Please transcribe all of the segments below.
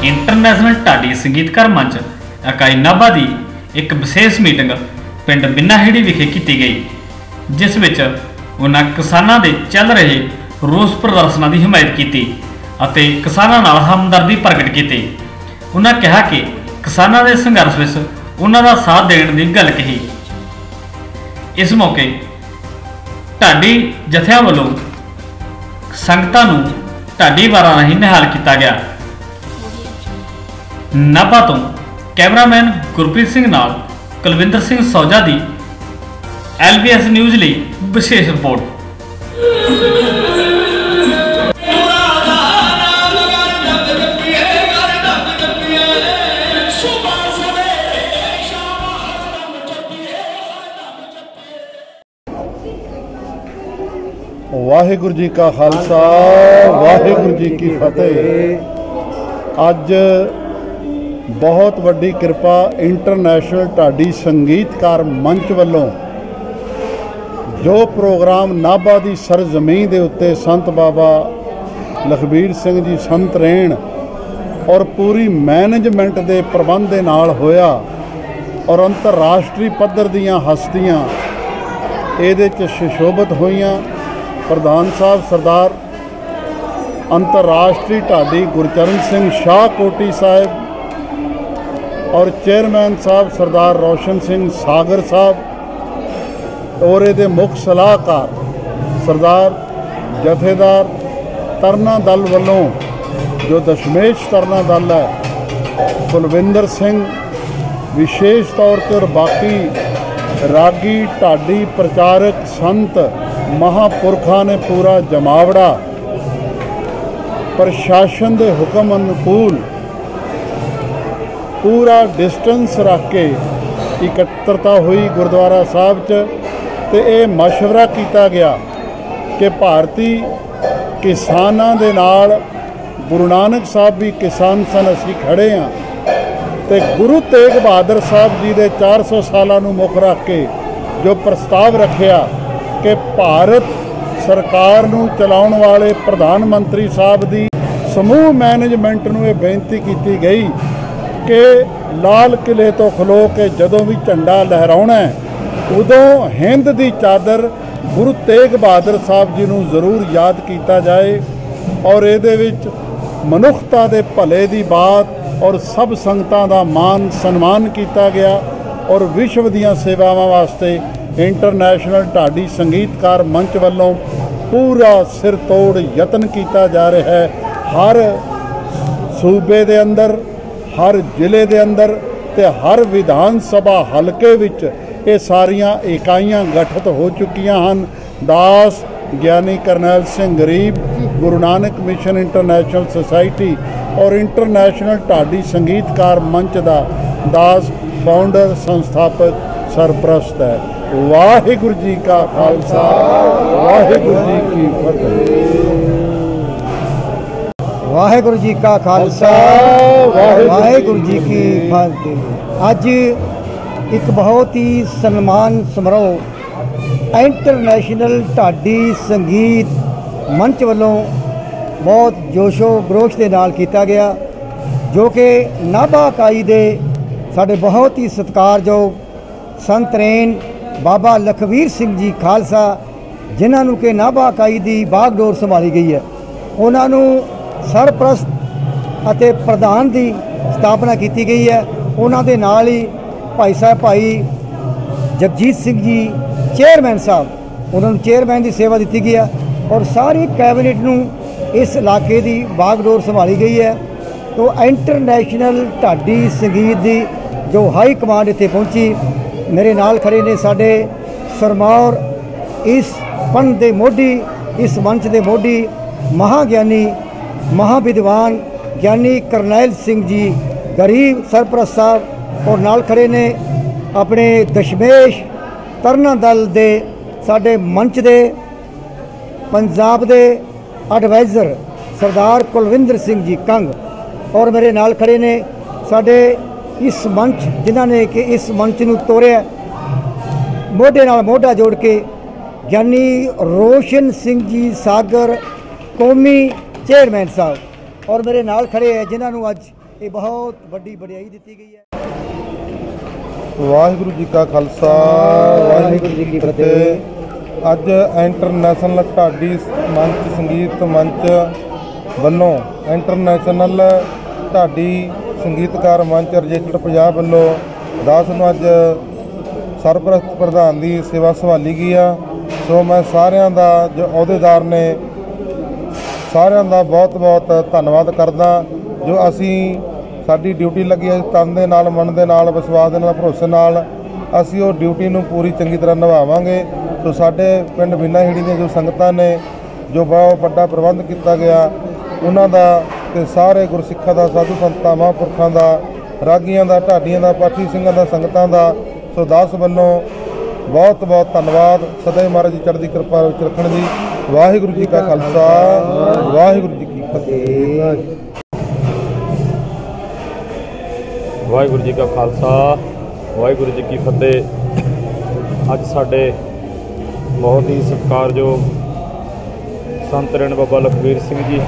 International ढाडी संगीतकार मंच इकाई नाभा की एक विशेष मीटिंग पिंड बिन्नाहेड़ी विखे की गई, जिस विच उन्हां किसानां दे चल रहे रोस प्रदर्शनां की हिमायत की ਅਤੇ किसानां नाल हमदर्दी प्रगट की। उन्हां कहा कि किसानां दे संघर्ष विच उन्हां दा साथ देण दी गल कही। इस मौके ढाडी जथियां वल्लों संगतां नूं ढाडी वारां राहीं निहाल किया गया। नाभा तो कैमरामैन गुरप्रीत सिंह नाल कुलविंदर सिंह सौजा दी LBS न्यूज़ ਲਈ विशेष रिपोर्ट। वाहिगुरू जी का खालसा वाहिगुरू जी की फतेह। अज बहुत वड्डी कृपा इंटरनेशनल ढाडी संगीतकार मंच वालों जो प्रोग्राम नाभा की सरजमीन के उत्ते संत बाबा लखबीर सिंह जी संत रेण और पूरी मैनेजमेंट के प्रबंध के नाल होया और अंतरराष्ट्रीय पद्धर दीयां हस्तियां इहदे च सुशोभित होईयां। प्रधान साहब सरदार अंतरराष्ट्रीय ढाडी गुरचरण सिंह शाह कोटी साहब और चेयरमैन साहब सरदार रोशन सिंह सागर साहब और ये मुख सलाहकार सरदार जथेदार तरना दल वालों जो दशमेश तरना दल है कुलविंदर सिंह विशेष तौर पर और बाकी रागी ढाडी प्रचारक संत महापुरखा ने पूरा जमावड़ा प्रशासन के हुक्म अनुकूल पूरा डिस्टेंस रख के इकट्ठता हुई गुरुद्वारा साहब च ते ये मशवरा किया गया कि भारती किसानां दे नाल गुरु नानक साहब भी किसान सन, असीं खड़े हाँ ते गुरु तेग बहादुर साहब जी के 400 सालों नूं मुख रख के जो प्रस्ताव रखिया कि भारत सरकार नूं चलाउण वाले प्रधानमंत्री साहब की समूह मैनेजमेंट नूं ये बेनती की गई कि लाल किले तो खलो के जदों भी झंडा लहराउणा है उदों हिंद की चादर गुरु तेग बहादुर साहब जी नूं जरूर याद किया जाए और इहदे विच मनुखता दे भले की बात और सब संगतां दा मान सन्मान किया गया और विश्व दीयां सेवावां वास्ते इंटरनेशनल ढाडी संगीतकार मंच वालों पूरा सिर तोड़ यतन किया जा रहा है। हर सूबे दे अंदर हर जिले दे अंदर ते हर विधान सभा हलके विच ये सारियां इकाइयां गठित हो चुकियां हैं। दास ज्ञानी करनैल सिंह गरीब Guru Nanak mission international society और इंटरनेशनल ढाडी संगीतकार मंच का दास फाउंडर संस्थापक सरप्रस्त है। वाहिगुरू जी का खालसा वाहिगुरू जी की फतेह। वाहिगुरू जी का खालसा वाहिगुरू जी की फतेह। अज एक बहुत ही सम्मान समारोह इंटरनेशनल ढाडी संगीत मंच वालों बहुत जोशो खरोश के नाल किया गया, जो कि नाभा इकाई दे साडे बहुत ही सत्कारयोग संत रेण बाबा लखबीर सिंह जी खालसा जिन्होंने कि नाभा इकाई की बागडोर संभाली गई है, उन्होंने सरप्रस्त अते प्रधान की स्थापना की गई है। उन्होंने नाल ही भाई साहब भाई जगजीत सिंह जी चेयरमैन साहब उन्होंने चेयरमैन की सेवा दी गई है और सारी कैबिनेट नूं इस इलाके की बागडोर संभाली गई है। तो इंटरनेशनल ढाडी संगीत की जो हाई कमांड इत्थे पहुंची, मेरे नाल खड़े ने साडे सरमौर इस पंथ दे मोढी इस मंच के मोढी महाज्ञानी महाविद्वान ज्ञानी करनैल सिंह जी गरीब सरप्रस्त साहब और नाल खड़े ने अपने दशमेश तरना दल दे साडे मंच दे पंजाब दे एडवाइज़र सरदार कुलविंदर सिंह जी कंग और मेरे नाल खड़े ने साडे इस मंच जिन्होंने कि इस मंच नूं तोड़िया मोढे नाल मोढा जोड़ के ज्ञानी रोशन सिंह जी सागर कौमी चेयरमैन साहब और मेरे नाल खड़े हैं जिन्होंने अज ये बहुत बड़ी वडियाई दी गई है। वाहिगुरू जी का खालसा वाहिगुरू जी की फतेह। अज इंटरनेशनल ढाडी मंच संगीत मंच ਵੱਲੋਂ इंटरनेशनल ढाडी संगीतकार मंच रजिस्टर्ड पंजाब ਵੱਲੋਂ 10 ਨੂੰ ਅੱਜ ਸਰਪ੍ਰਸਤ ਪ੍ਰਧਾਨ ਦੀ ਸੇਵਾ ਸੰਭਾਲੀ ਗਈ ਆ। ਸੋ ਮੈਂ ਸਾਰਿਆਂ ਦਾ ਜੋ ਅਹੁਦੇਦਾਰ ਨੇ ਸਾਰਿਆਂ ਦਾ ਬਹੁਤ ਬਹੁਤ ਧੰਨਵਾਦ ਕਰਦਾ ਜੋ ਅਸੀਂ ਸਾਡੀ ਡਿਊਟੀ ਲੱਗੀ ਹੈ ਤਨ ਦੇ ਨਾਲ ਮਨ ਦੇ ਨਾਲ ਵਿਸ਼ਵਾਸ ਦੇ ਨਾਲ ਭਰੋਸੇ ਨਾਲ ਅਸੀਂ ਉਹ ਡਿਊਟੀ ਨੂੰ ਪੂਰੀ ਚੰਗੀ ਤਰ੍ਹਾਂ ਨਿਭਾਵਾਂਗੇ। ਸੋ ਸਾਡੇ ਪਿੰਡ ਬਿੰਨਾਹੀੜੀ ਦੀਆਂ ਜੋ ਸੰਗਤਾਂ ਨੇ ਜੋ ਬਹੁਤ ਵੱਡਾ ਪ੍ਰਬੰਧ ਕੀਤਾ ਗਿਆ ਉਹਨਾਂ ਦਾ ਤੇ ਸਾਰੇ ਗੁਰਸਿੱਖਾਂ ਦਾ ਸਾਧੂ ਸੰਤਾਂ ਮਹਾਂਪੁਰਖਾਂ ਦਾ ਰਾਗੀਆਂ ਦਾ ਢਾਡੀਆਂ ਦਾ ਪਾਠੀ ਸਿੰਘਾਂ ਦਾ ਸੰਗਤਾਂ ਦਾ ਸੋ ਦਾਸ ਵੱਲੋਂ ਬਹੁਤ ਬਹੁਤ ਧੰਨਵਾਦ। ਸਦਾ ਹੀ ਮਹਾਰਾਜ ਜੀ ਚੜ੍ਹਦੀ ਕਿਰਪਾ ਵਿੱਚ ਰੱਖਣ ਦੀ। ਵਾਹਿਗੁਰੂ ਜੀ ਕਾ ਖਾਲਸਾ ਵਾਹਿਗੁਰੂ ਜੀ ਕੀ ਫਤਿਹ। ਵਾਹਿਗੁਰੂ ਜੀ ਕਾ ਖਾਲਸਾ ਵਾਹਿਗੁਰੂ ਜੀ ਕੀ ਫਤਿਹ। ਅੱਜ ਸਾਡੇ ਬਹੁਤ ਹੀ ਸਤਿਕਾਰਯੋਗ ਸੰਤ ਰਣ ਬਾਬਾ ਲਖਬੀਰ ਸਿੰਘ ਜੀ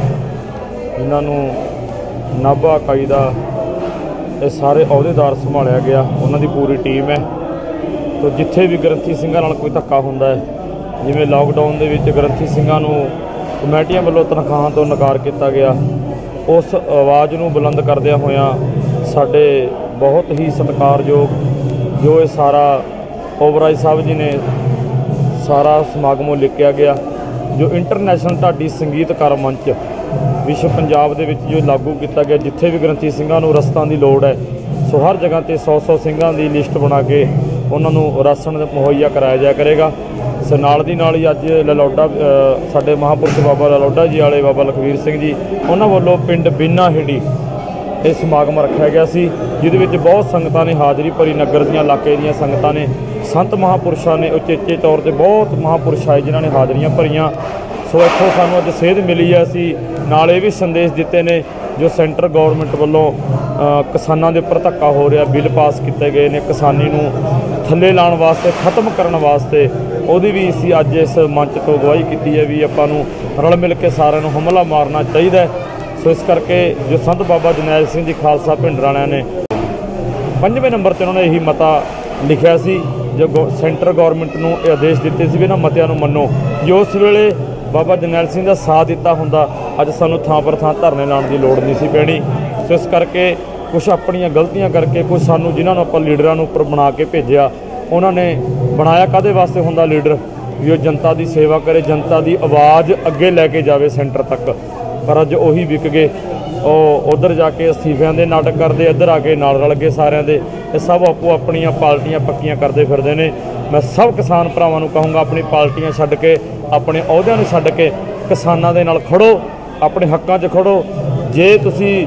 ਜਿਨ੍ਹਾਂ ਨੂੰ ਨਾਭਾ ਇਕਾਈ ਦਾ ਇਹ ਸਾਰੇ ਅਹੁਦੇਦਾਰ ਸੰਭਾਲਿਆ ਗਿਆ, ਉਹਨਾਂ ਦੀ ਪੂਰੀ ਟੀਮ ਹੈ। ਤੋ ਜਿੱਥੇ ਵੀ ਗ੍ਰੰਥੀ ਸਿੰਘਾਂ ਨਾਲ ਕੋਈ ਧੱਕਾ ਹੁੰਦਾ ਹੈ, ਜਿਵੇਂ ਲਾਕਡਾਊਨ ਦੇ ਵਿੱਚ ਗ੍ਰੰਥੀ ਸਿੰਘਾਂ ਨੂੰ ਕਮੇਟੀਆਂ ਵੱਲੋਂ ਤਨਖਾਹਾਂ ਤੋਂ ਨਕਾਰ ਕੀਤਾ ਗਿਆ, ਉਸ ਆਵਾਜ਼ ਨੂੰ ਬੁਲੰਦ ਕਰਦਿਆਂ ਹੋਇਆਂ ਸਾਡੇ ਬਹੁਤ ਹੀ ਸਤਿਕਾਰਯੋਗ ਜੋ ਇਹ ਸਾਰਾ ਓਬਰਾਏ ਸਾਹਿਬ ਜੀ ਨੇ ਸਾਰਾ ਸਮਾਗਮ ਲਿਖਿਆ ਗਿਆ ਜੋ ਇੰਟਰਨੈਸ਼ਨਲ ਢਾਡੀ ਸੰਗੀਤਕਾਰ ਮੰਚ ਵਿਸ਼ਵ ਪੰਜਾਬ ਦੇ ਵਿੱਚ ਜੋ ਲਾਗੂ ਕੀਤਾ ਗਿਆ। ਜਿੱਥੇ ਵੀ ਗ੍ਰੰਥੀ ਸਿੰਘਾਂ ਨੂੰ ਰਸਤਾਂ ਦੀ ਲੋੜ ਹੈ ਸੋ ਹਰ ਜਗ੍ਹਾ 'ਤੇ 100 ਸਿੰਘਾਂ ਦੀ ਲਿਸਟ ਬਣਾ ਕੇ ਉਹਨਾਂ ਨੂੰ ਰਾਸ਼ਨ ਮੁਹੱਈਆ ਕਰਾਇਆ ਜਾਇਆ ਕਰੇਗਾ। ਸੋ ਨਾਲ ਦੀ ਨਾਲ ਹੀ ਅੱਜ ਲਲੌਡਾ ਸਾਡੇ ਮਹਾਂਪੁਰਖ ਬਾਬਾ ਲਲੌਡਾ ਜੀ ਵਾਲੇ ਬਾਬਾ ਲਖਵੀਰ ਸਿੰਘ ਜੀ ਉਹਨਾਂ ਵੱਲੋਂ ਪਿੰਡ ਬਿੰਨਾਹੀੜੀ ਇਹ ਸਮਾਗਮ ਰੱਖਿਆ ਗਿਆ ਸੀ ਜਿਹਦੇ ਵਿੱਚ ਬਹੁਤ ਸੰਗਤਾਂ ਨੇ ਹਾਜ਼ਰੀ ਭਰੀ। ਨਗਰ ਦੀਆਂ ਇਲਾਕੇ ਦੀਆਂ ਸੰਗਤਾਂ ਨੇ ਸੰਤ ਮਹਾਂਪੁਰਸ਼ਾਂ ਨੇ ਉਚੇਚੇ ਤੌਰ 'ਤੇ ਬਹੁਤ ਮਹਾਂਪੁਰਸ਼ ਆਏ ਜਿਨ੍ਹਾਂ ਨੇ ਹਾਜ਼ਰੀਆਂ ਭਰੀਆਂ। ਸੋ ਇੱਥੋਂ ਸਾਨੂੰ ਅੱਜ ਸੇਧ ਮਿਲੀ ਹੈ। ਅਸੀਂ ਨਾਲ ਇਹ ਵੀ ਸੰਦੇਸ਼ ਦਿੱਤੇ ਨੇ ਜੋ ਸੈਂਟਰ ਗੌਰਮੈਂਟ ਵੱਲੋਂ ਕਿਸਾਨਾਂ ਦੇ ਉੱਪਰ ਧੱਕਾ ਹੋ ਰਿਹਾ, ਬਿੱਲ ਪਾਸ ਕੀਤੇ ਗਏ ਨੇ ਕਿਸਾਨੀ ਨੂੰ ਥੱਲੇ ਲਾਉਣ ਵਾਸਤੇ ਖਤਮ ਕਰਨ ਵਾਸਤੇ, ਉਹਦੀ ਵੀ ਅਸੀਂ ਅੱਜ ਇਸ ਮੰਚ ਤੋਂ ਅਗਵਾਈ ਕੀਤੀ ਹੈ ਵੀ ਆਪਾਂ ਨੂੰ ਰਲ ਮਿਲ ਕੇ ਸਾਰਿਆਂ ਨੂੰ ਹਮਲਾ ਮਾਰਨਾ ਚਾਹੀਦਾ। ਸੋ ਇਸ ਕਰਕੇ ਜੋ ਸੰਤ ਬਾਬਾ ਜਰਨੈਲ ਸਿੰਘ ਜੀ ਖਾਲਸਾ ਭਿੰਡਰਾਣਿਆਂ ਨੇ 5ਵੇਂ ਨੰਬਰ 'ਤੇ ਉਹਨਾਂ ਨੇ ਇਹੀ ਮਤਾ ਲਿਖਿਆ ਸੀ ਜੋ ਸੈਂਟਰ ਗੌਰਮੈਂਟ ਨੂੰ ਇਹ ਆਦੇਸ਼ ਦਿੱਤੇ ਸੀ ਵੀ ਇਹਨਾਂ ਮਤਿਆਂ ਨੂੰ ਮੰਨੋ। ਜੋ ਉਸ ਵੇਲੇ ਬਾਬਾ ਜਰਨੈਲ ਸਿੰਘ ਦਾ ਸਾਥ ਦਿੱਤਾ ਹੁੰਦਾ ਅੱਜ ਸਾਨੂੰ ਥਾਂ ਪਰ ਥਾਂ ਧਰਨੇ ਲਾਉਣ ਦੀ ਲੋੜ ਨਹੀਂ ਸੀ ਪੈਣੀ। ਸੋ ਇਸ ਕਰਕੇ ਕੁਛ ਆਪਣੀਆਂ ਗਲਤੀਆਂ ਕਰਕੇ ਕੁਛ ਸਾਨੂੰ ਜਿਨ੍ਹਾਂ ਨੂੰ ਆਪਾਂ ਲੀਡਰਾਂ ਨੂੰ ਉੱਪਰ ਬਣਾ ਕੇ ਭੇਜਿਆ ਉਹਨਾਂ ਨੇ ਬਣਾਇਆ ਕਾਹਦੇ ਵਾਸਤੇ ਹੁੰਦਾ ਲੀਡਰ ਵੀ ਉਹ ਜਨਤਾ ਦੀ ਸੇਵਾ ਕਰੇ, ਜਨਤਾ ਦੀ ਆਵਾਜ਼ ਅੱਗੇ ਲੈ ਕੇ ਜਾਵੇ ਸੈਂਟਰ ਤੱਕ। ਪਰ ਅੱਜ ਉਹੀ ਵਿਕ ਗਏ, ਉਹ ਉੱਧਰ ਜਾ ਕੇ ਅਸਤੀਫਿਆਂ ਦੇ ਨਾਟਕ ਕਰਦੇ, ਇੱਧਰ ਆ ਕੇ ਨਾਲ ਰਲ ਗਏ ਸਾਰਿਆਂ ਦੇ। ਇਹ ਸਭ ਆਪੋ ਆਪਣੀਆਂ ਪਾਰਟੀਆਂ ਪੱਕੀਆਂ ਕਰਦੇ ਫਿਰਦੇ ਨੇ। ਮੈਂ ਸਭ ਕਿਸਾਨ ਭਰਾਵਾਂ ਨੂੰ ਕਹੂੰਗਾ ਆਪਣੀ ਪਾਰਟੀਆਂ ਛੱਡ ਕੇ ਆਪਣੇ ਅਹੁਦਿਆਂ ਨੂੰ ਛੱਡ ਕੇ ਕਿਸਾਨਾਂ ਦੇ ਨਾਲ ਖੜੋ, ਆਪਣੇ ਹੱਕਾਂ 'ਚ ਖੜੋ। ਜੇ ਤੁਸੀਂ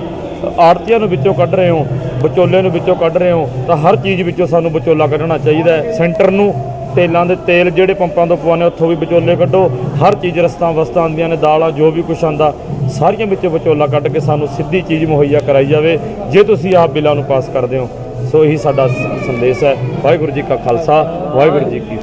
ਆੜਤੀਆਂ ਨੂੰ ਵਿੱਚੋਂ ਕੱਢ ਰਹੇ ਹੋ, ਵਿਚੋਲੇ ਨੂੰ ਵਿੱਚੋਂ ਕੱਢ ਰਹੇ ਹੋ ਤਾਂ ਹਰ ਚੀਜ਼ ਵਿੱਚੋਂ ਸਾਨੂੰ ਵਿਚੋਲਾ ਕੱਢਣਾ ਚਾਹੀਦਾ ਹੈ। ਸੈਂਟਰ ਨੂੰ ਤੇਲਾਂ ਦੇ ਤੇਲ ਜਿਹੜੇ ਪੰਪਾਂ ਤੋਂ ਪਵਾਉਂਦੇ ਉੱਥੋਂ ਵੀ ਵਿਚੋਲੇ ਕੱਢੋ। ਹਰ ਚੀਜ਼ ਰਸਤਾਂ ਵਸਤਾਂ ਆਉਂਦੀਆਂ ਨੇ, ਦਾਲਾਂ ਜੋ ਵੀ ਕੁਛ ਆਉਂਦਾ ਸਾਰੀਆਂ ਵਿੱਚੋਂ ਵਿਚੋਲਾ ਕੱਢ ਕੇ ਸਾਨੂੰ ਸਿੱਧੀ ਚੀਜ਼ ਮੁਹੱਈਆ ਕਰਾਈ ਜਾਵੇ ਜੇ ਤੁਸੀਂ ਆਪ ਬਿੱਲਾਂ ਨੂੰ ਪਾਸ ਕਰਦੇ ਹੋ। ਸੋ ਇਹੀ ਸਾਡਾ ਸੰਦੇਸ਼ ਹੈ। ਵਾਹਿਗੁਰੂ ਜੀ ਕਾ ਖਾਲਸਾ ਵਾਹਿਗੁਰੂ ਜੀ ਕੀ